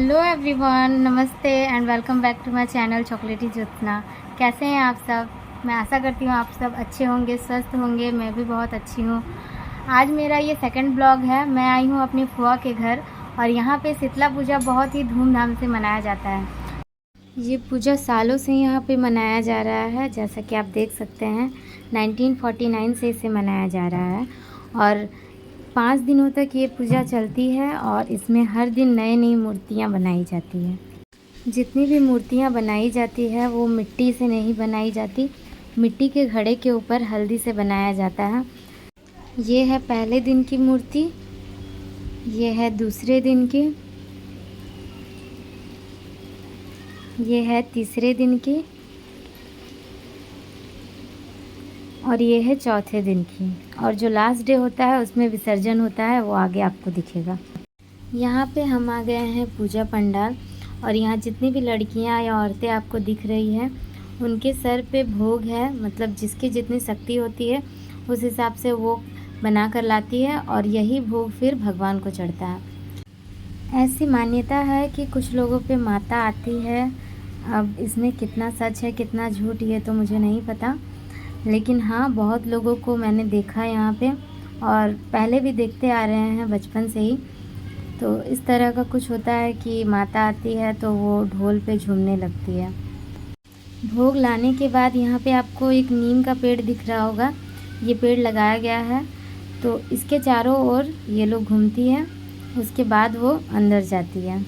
Hello everyone, नमस्ते and welcome back to my channel chocolatey Jyotsna. कैसे हैं आप सब? मैं आशा करती हूँ आप सब अच्छे होंगे, स्वस्थ होंगे। मैं भी बहुत अच्छी हूँ। आज मेरा ये सेकंड ब्लॉग है। मैं आई हूँ अपनी फुआ के घर और यहाँ पे शीतला पूजा बहुत ही धूमधाम से मनाया जाता है। ये पूजा सालों से यहाँ पे मनाया जा रहा है। जैसा कि आप देख सकते हैं 1949 से इसे मनाया जा रहा है और 5 दिनों तक ये पूजा चलती है और इसमें हर दिन नई नई मूर्तियाँ बनाई जाती हैं। जितनी भी मूर्तियाँ बनाई जाती है वो मिट्टी से नहीं बनाई जाती, मिट्टी के घड़े के ऊपर हल्दी से बनाया जाता है। ये है पहले दिन की मूर्ति, ये है दूसरे दिन की, ये है तीसरे दिन की और ये है चौथे दिन की। और जो लास्ट डे होता है उसमें विसर्जन होता है, वो आगे आपको दिखेगा। यहाँ पे हम आ गए हैं पूजा पंडाल और यहाँ जितनी भी लड़कियाँ या औरतें आपको दिख रही हैं उनके सर पे भोग है। मतलब जिसकी जितनी शक्ति होती है उस हिसाब से वो बना कर लाती है और यही भोग फिर भगवान को चढ़ता है। ऐसी मान्यता है कि कुछ लोगों पे माता आती है। अब इसमें कितना सच है कितना झूठ ये तो मुझे नहीं पता, लेकिन हाँ बहुत लोगों को मैंने देखा यहाँ पे और पहले भी देखते आ रहे हैं बचपन से ही। तो इस तरह का कुछ होता है कि माता आती है तो वो ढोल पे झूमने लगती है। भोग लाने के बाद यहाँ पे आपको एक नीम का पेड़ दिख रहा होगा, ये पेड़ लगाया गया है। तो इसके चारों ओर ये लोग घूमती है, उसके बाद वो अंदर जाती है।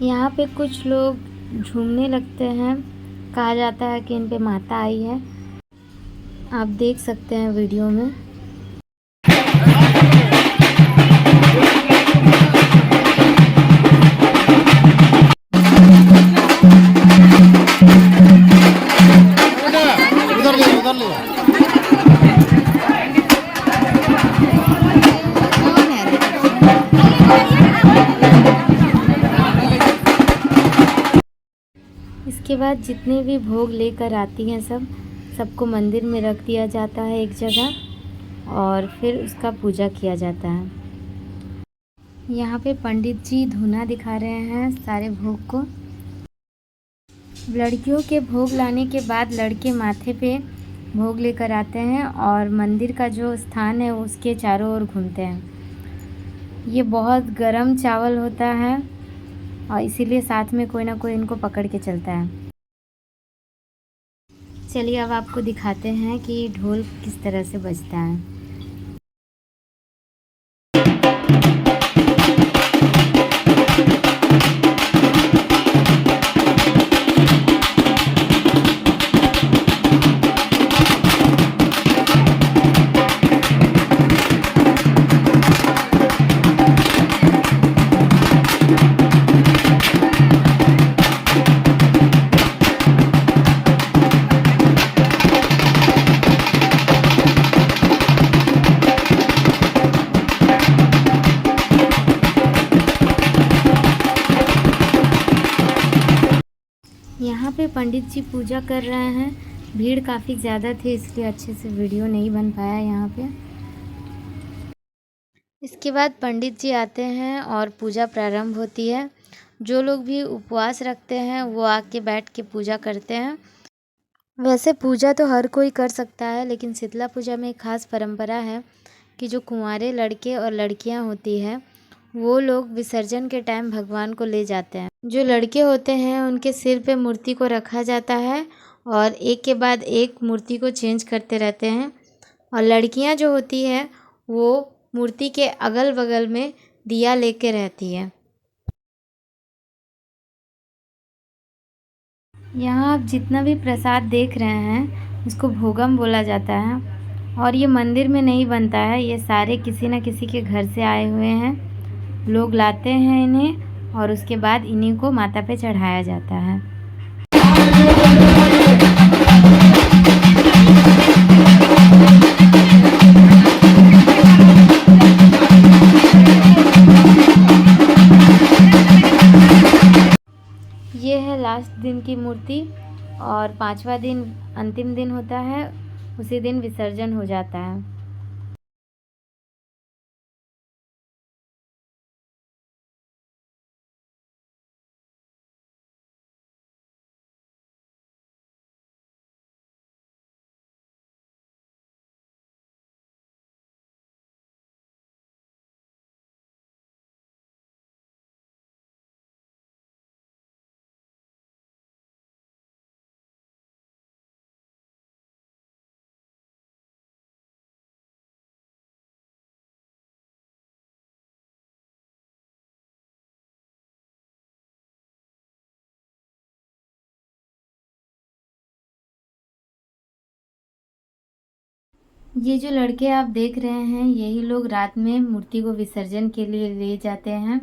यहाँ पे कुछ लोग झूमने लगते हैं, कहा जाता है कि इन पे माता आई है। आप देख सकते हैं वीडियो में। उधर ले इसके बाद जितने भी भोग लेकर आती हैं सबको मंदिर में रख दिया जाता है एक जगह और फिर उसका पूजा किया जाता है। यहाँ पे पंडित जी धूना दिखा रहे हैं सारे भोग को। लड़कियों के भोग लाने के बाद लड़के माथे पे भोग लेकर आते हैं और मंदिर का जो स्थान है उसके चारों ओर घूमते हैं। ये बहुत गरम चावल होता है और इसीलिए साथ में कोई ना कोई इनको पकड़ के चलता है। चलिए अब आपको दिखाते हैं कि ढोल किस तरह से बजता है। यहाँ पे पंडित जी पूजा कर रहे हैं। भीड़ काफ़ी ज़्यादा थी इसलिए अच्छे से वीडियो नहीं बन पाया यहाँ पे। इसके बाद पंडित जी आते हैं और पूजा प्रारंभ होती है। जो लोग भी उपवास रखते हैं वो आके बैठ के पूजा करते हैं। वैसे पूजा तो हर कोई कर सकता है, लेकिन शीतला पूजा में एक खास परंपरा है कि जो कुंवारे लड़के और लड़कियां होती हैं वो लोग विसर्जन के टाइम भगवान को ले जाते हैं। जो लड़के होते हैं उनके सिर पे मूर्ति को रखा जाता है और एक के बाद एक मूर्ति को चेंज करते रहते हैं और लड़कियां जो होती हैं वो मूर्ति के अगल बगल में दिया लेके रहती है। यहाँ आप जितना भी प्रसाद देख रहे हैं उसको भोगम बोला जाता है और ये मंदिर में नहीं बनता है, ये सारे किसी न किसी के घर से आए हुए हैं। लोग लाते हैं इन्हें और उसके बाद इन्हीं को माता पे चढ़ाया जाता है। ये है लास्ट दिन की मूर्ति और 5वां दिन अंतिम दिन होता है, उसी दिन विसर्जन हो जाता है। ये जो लड़के आप देख रहे हैं, यही लोग रात में मूर्ति को विसर्जन के लिए ले जाते हैं।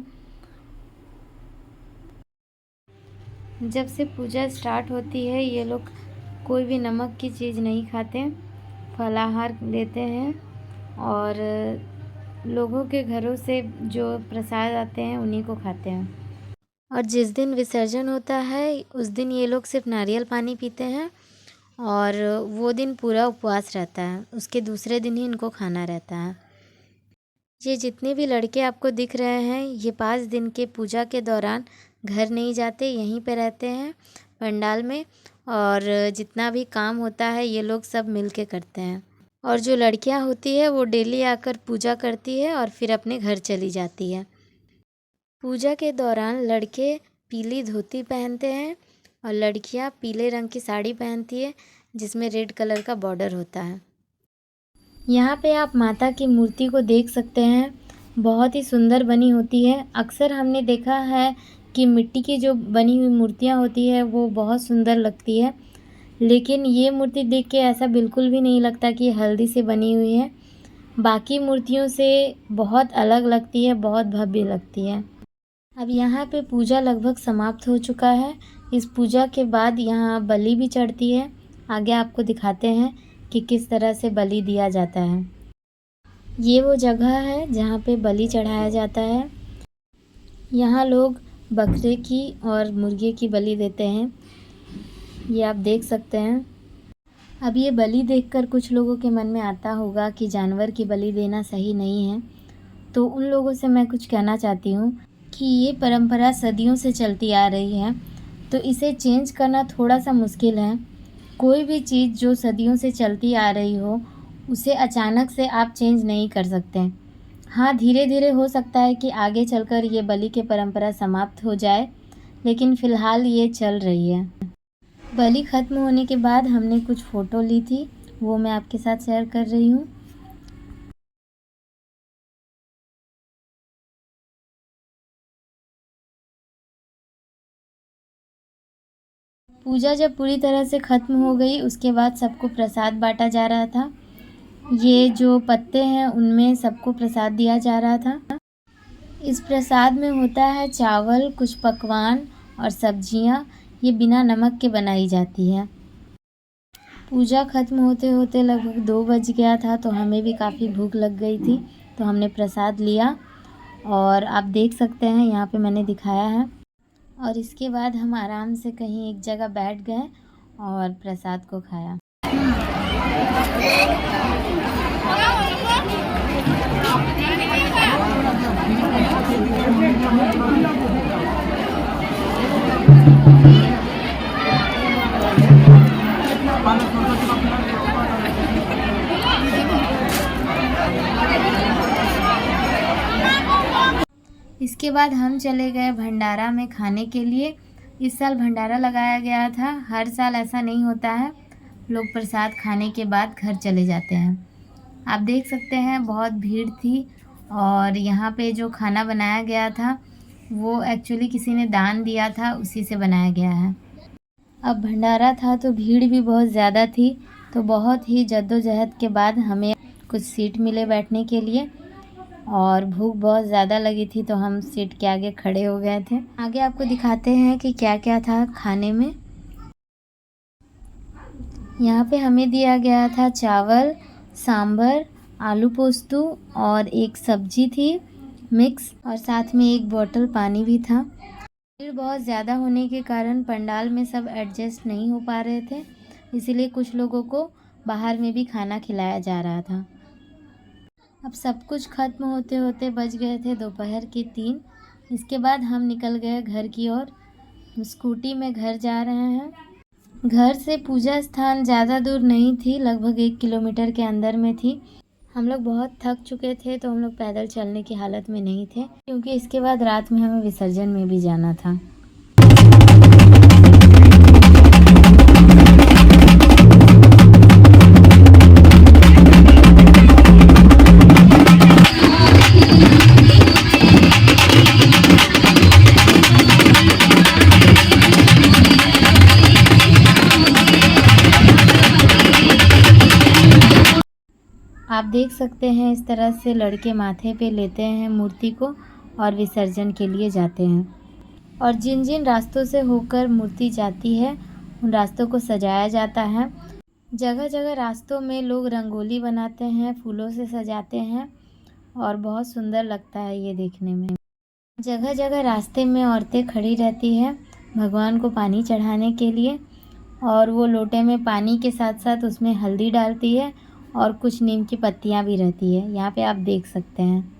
जब से पूजा स्टार्ट होती है, ये लोग कोई भी नमक की चीज़ नहीं खाते, फलाहार लेते हैं और लोगों के घरों से जो प्रसाद आते हैं उन्हीं को खाते हैं। और जिस दिन विसर्जन होता है, उस दिन ये लोग सिर्फ नारियल पानी पीते हैं और वो दिन पूरा उपवास रहता है। उसके दूसरे दिन ही इनको खाना रहता है। ये जितने भी लड़के आपको दिख रहे हैं, ये 5 दिन के पूजा के दौरान घर नहीं जाते, यहीं पे रहते हैं पंडाल में और जितना भी काम होता है ये लोग सब मिल के करते हैं। और जो लड़कियां होती है वो डेली आकर पूजा करती है और फिर अपने घर चली जाती है। पूजा के दौरान लड़के पीली धोती पहनते हैं और लड़कियां पीले रंग की साड़ी पहनती है जिसमें रेड कलर का बॉर्डर होता है। यहाँ पे आप माता की मूर्ति को देख सकते हैं, बहुत ही सुंदर बनी होती है। अक्सर हमने देखा है कि मिट्टी की जो बनी हुई मूर्तियाँ होती है वो बहुत सुंदर लगती है, लेकिन ये मूर्ति देख के ऐसा बिल्कुल भी नहीं लगता कि हल्दी से बनी हुई है। बाकी मूर्तियों से बहुत अलग लगती है, बहुत भव्य लगती है। अब यहाँ पे पूजा लगभग समाप्त हो चुका है। इस पूजा के बाद यहाँ बलि भी चढ़ती है। आगे आपको दिखाते हैं कि किस तरह से बलि दिया जाता है। ये वो जगह है जहाँ पे बलि चढ़ाया जाता है। यहाँ लोग बकरे की और मुर्गे की बलि देते हैं, ये आप देख सकते हैं। अब ये बलि देखकर कुछ लोगों के मन में आता होगा कि जानवर की बलि देना सही नहीं है, तो उन लोगों से मैं कुछ कहना चाहती हूँ कि ये परंपरा सदियों से चलती आ रही है, तो इसे चेंज करना थोड़ा सा मुश्किल है। कोई भी चीज़ जो सदियों से चलती आ रही हो, उसे अचानक से आप चेंज नहीं कर सकते। हाँ, धीरे धीरे हो सकता है कि आगे चलकर ये बलि की परंपरा समाप्त हो जाए, लेकिन फ़िलहाल ये चल रही है। बलि ख़त्म होने के बाद हमने कुछ फ़ोटो ली थी, वो मैं आपके साथ शेयर कर रही हूँ। पूजा जब पूरी तरह से ख़त्म हो गई, उसके बाद सबको प्रसाद बांटा जा रहा था। ये जो पत्ते हैं उनमें सबको प्रसाद दिया जा रहा था। इस प्रसाद में होता है चावल, कुछ पकवान और सब्जियां। ये बिना नमक के बनाई जाती है। पूजा ख़त्म होते होते लगभग 2 बज गया था, तो हमें भी काफ़ी भूख लग गई थी, तो हमने प्रसाद लिया और आप देख सकते हैं यहाँ पे मैंने दिखाया है। और इसके बाद हम आराम से कहीं एक जगह बैठ गए और प्रसाद को खाया। इसके बाद हम चले गए भंडारा में खाने के लिए। इस साल भंडारा लगाया गया था, हर साल ऐसा नहीं होता है। लोग प्रसाद खाने के बाद घर चले जाते हैं। आप देख सकते हैं बहुत भीड़ थी और यहाँ पे जो खाना बनाया गया था वो एक्चुअली किसी ने दान दिया था, उसी से बनाया गया है। अब भंडारा था तो भीड़ भी बहुत ज़्यादा थी, तो बहुत ही जद्दोजहद के बाद हमें कुछ सीट मिले बैठने के लिए और भूख बहुत ज़्यादा लगी थी तो हम सीट के आगे खड़े हो गए थे। आगे आपको दिखाते हैं कि क्या क्या था खाने में। यहाँ पे हमें दिया गया था चावल, सांभर, आलू पोस्तू और एक सब्जी थी मिक्स और साथ में एक बोतल पानी भी था। भीड़ बहुत ज़्यादा होने के कारण पंडाल में सब एडजस्ट नहीं हो पा रहे थे, इसीलिए कुछ लोगों को बाहर में भी खाना खिलाया जा रहा था। अब सब कुछ ख़त्म होते होते बज गए थे दोपहर के 3। इसके बाद हम निकल गए घर की ओर। स्कूटी में घर जा रहे हैं। घर से पूजा स्थान ज़्यादा दूर नहीं थी, लगभग 1 किलोमीटर के अंदर में थी। हम लोग बहुत थक चुके थे तो हम लोग पैदल चलने की हालत में नहीं थे, क्योंकि इसके बाद रात में हमें विसर्जन में भी जाना था। आप देख सकते हैं इस तरह से लड़के माथे पे लेते हैं मूर्ति को और विसर्जन के लिए जाते हैं। और जिन जिन रास्तों से होकर मूर्ति जाती है उन रास्तों को सजाया जाता है। जगह जगह रास्तों में लोग रंगोली बनाते हैं, फूलों से सजाते हैं और बहुत सुंदर लगता है ये देखने में। जगह जगह रास्ते में औरतें खड़ी रहती हैं भगवान को पानी चढ़ाने के लिए, और वो लोटे में पानी के साथ साथ उसमें हल्दी डालती है और कुछ नीम की पत्तियां भी रहती है। यहाँ पे आप देख सकते हैं।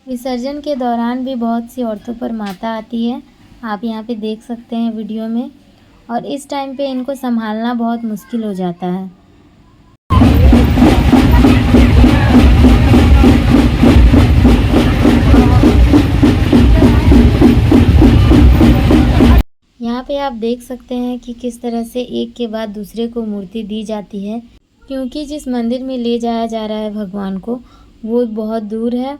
विसर्जन के दौरान भी बहुत सी औरतों पर माता आती है, आप यहाँ पे देख सकते हैं वीडियो में। और इस टाइम पे इनको संभालना बहुत मुश्किल हो जाता है। यहाँ पे आप देख सकते हैं कि किस तरह से एक के बाद दूसरे को मूर्ति दी जाती है, क्योंकि जिस मंदिर में ले जाया जा रहा है भगवान को वो बहुत दूर है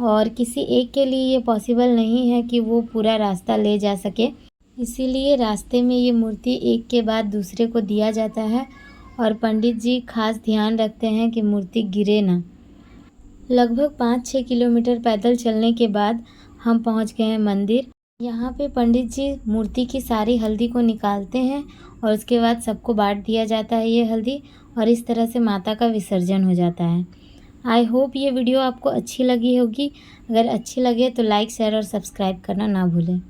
और किसी एक के लिए ये पॉसिबल नहीं है कि वो पूरा रास्ता ले जा सके। इसीलिए रास्ते में ये मूर्ति एक के बाद दूसरे को दिया जाता है और पंडित जी खास ध्यान रखते हैं कि मूर्ति गिरे ना। लगभग 5-6 किलोमीटर पैदल चलने के बाद हम पहुंच गए हैं मंदिर। यहाँ पे पंडित जी मूर्ति की सारी हल्दी को निकालते हैं और उसके बाद सबको बांट दिया जाता है ये हल्दी, और इस तरह से माता का विसर्जन हो जाता है। आई होप ये वीडियो आपको अच्छी लगी होगी। अगर अच्छी लगे तो लाइक, शेयर और सब्सक्राइब करना ना भूलें।